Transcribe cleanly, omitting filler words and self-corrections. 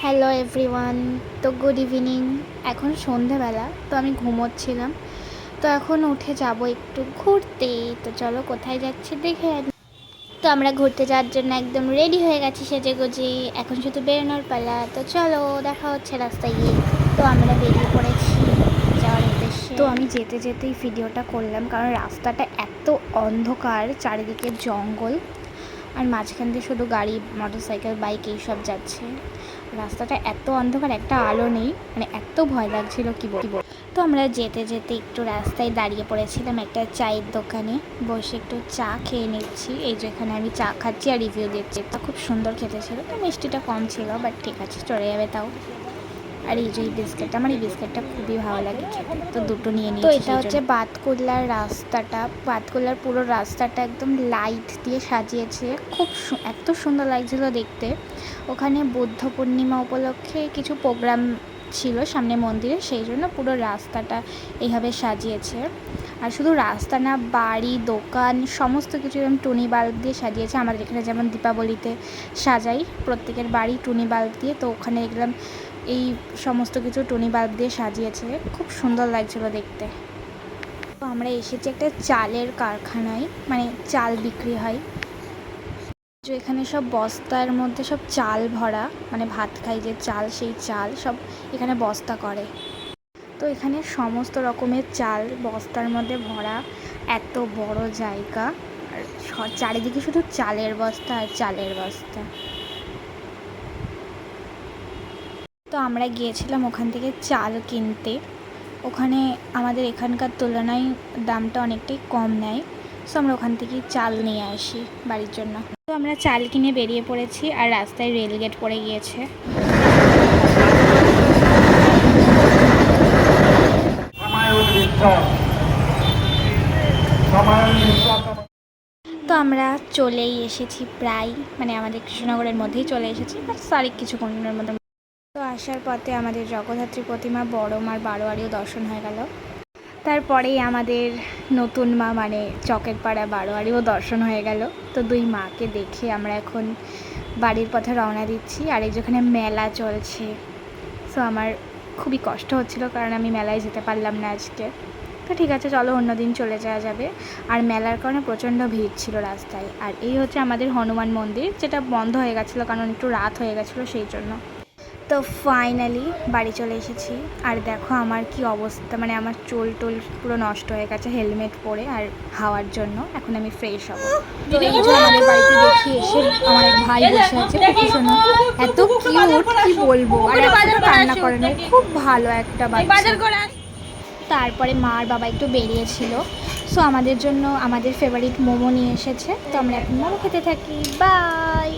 Hello everyone. তো good evening. এখন সন্ধেবেলা, তো আমি ঘুমোচ্ছিলাম। তো এখন উঠে যাব একটু ঘুরতে। তো চলো কোথায় যাচ্ছি দেখে আনি। তো আমরা ঘুরতে যাওয়ার জন্য একদম রেডি হয়ে গেছি সেজেগুজে। এখন শুধু বেরোনোর পালা। তো চলো দেখা হচ্ছে রাস্তায় গিয়ে। তো আমরা বেরিয়ে পড়েছি যাওয়ার উদ্দেশ্যে। তো আমি যেতে যেতেই ভিডিওটা করলাম, কারণ রাস্তাটা এত অন্ধকার, চারিদিকে জঙ্গল, আর মাঝখান দিয়ে শুধু গাড়ি, মোটরসাইকেল, বাইক এইসব যাচ্ছে। রাস্তাটা এত অন্ধকার, একটা আলো নেই, মানে এত ভয় লাগছিল কি বলবো। তো আমরা যেতে যেতে একটু রাস্তায় দাঁড়িয়ে পড়েছিলাম একটা চায়ের দোকানে, বসে একটু চা খেয়ে নিচ্ছি। এই যে এখানে আমি চা খাচ্ছি আর রিভিউ দিচ্ছি। তা খুব সুন্দর খেতে ছিল, তো মিষ্টিটা কম ছিল, বাট ঠিক আছে, চলে যাবে তাও। আর এই যে এই বিস্কিটটা, আমার এই বিস্কিটটা খুবই ভালো লাগে খেতে, তো দুটো নিয়ে নিই। তো এটা হচ্ছে বাতকুল্লার রাস্তাটা। বাতকুল্লার পুরো রাস্তাটা একদম লাইট দিয়ে সাজিয়েছে, খুব এত সুন্দর লাগছিল দেখতে। ওখানে বুদ্ধ পূর্ণিমা উপলক্ষে কিছু প্রোগ্রাম ছিল সামনে মন্দিরে, সেই জন্য পুরো রাস্তাটা এইভাবে সাজিয়েছে। আর শুধু রাস্তা না, বাড়ি, দোকান, সমস্ত কিছু এরকম টুনি বাল্ব দিয়ে সাজিয়েছে। আমাদের এখানে যেমন দীপাবলিতে সাজাই প্রত্যেকের বাড়ি টুনি বাল্ব দিয়ে, তো ওখানে দেখলাম এই সমস্ত কিছু টুনি বাল্ব দিয়ে সাজিয়েছে, খুব সুন্দর লাগছিল দেখতে। তো আমরা এসেছি একটা চালের কারখানায়, মানে চাল বিক্রি হয়। যে এখানে সব বস্তার মধ্যে সব চাল ভরা, মানে ভাত খাই যে চাল, সেই চাল সব এখানে বস্তা করে। তো এখানে সমস্ত রকমের চাল বস্তার মধ্যে ভরা, এত বড় জায়গা, আর চারিদিকে শুধু চালের বস্তা আর চালের বস্তা। তো আমরা গিয়েছিলাম ওখান থেকে চাল কিনতে। ওখানে আমাদের এখানকার তুলনায় দামটা অনেকটাই কম নেয়, সো আমরা ওখান থেকেই চাল নিয়ে আসি বাড়ির জন্য। তো আমরা চাল কিনে বেরিয়ে পড়েছি, আর রাস্তায় রেলগেট পড়ে গিয়েছে। তো আমরা চলেই এসেছি প্রায়, মানে আমাদের কৃষ্ণনগরের মধ্যেই চলে এসেছি, বাট তারিখ কিছুক্ষণের মধ্যে। তো আসার পথে আমাদের জগদ্ধাত্রী প্রতিমা, বড় মার বারোয়ারিও দর্শন হয়ে গেল। তারপরেই আমাদের নতুন মা, মানে চকের পাড়া বারোয়ারিও দর্শন হয়ে গেল। তো দুই মাকে দেখে আমরা এখন বাড়ির পথে রওনা দিচ্ছি। আর এই যেখানে মেলা চলছে, সো আমার খুবই কষ্ট হচ্ছিল, কারণ আমি মেলায় যেতে পারলাম না আজকে। তো ঠিক আছে, চলো অন্যদিন চলে যাওয়া যাবে। আর মেলার কারণে প্রচণ্ড ভিড় ছিল রাস্তায়। আর এই হচ্ছে আমাদের হনুমান মন্দির, যেটা বন্ধ হয়ে গেছিলো কারণ একটু রাত হয়ে গেছিলো সেই জন্য। তো ফাইনালি বাড়ি চলে এসেছি। আর দেখো আমার কি অবস্থা, মানে আমার চুল টুল পুরো নষ্ট হয়ে গেছে হেলমেট পরে আর হাওয়ার জন্য। এখন আমি ফ্রেশ হব। তো এই যে আমাদের বাড়িতে দেখি এসে আমার এক ভাই বসে আছে, শোনো এত কিউট, কি বলবো। আর কান্না করে না, খুব ভালো একটা বাচ্চা। তারপরে মা আর বাবা একটু বেরিয়েছিল, সো আমাদের জন্য আমাদের ফেভারিট মোমো নিয়ে এসেছে। তো আমরা এখন মোমো খেতে থাকি। বাই।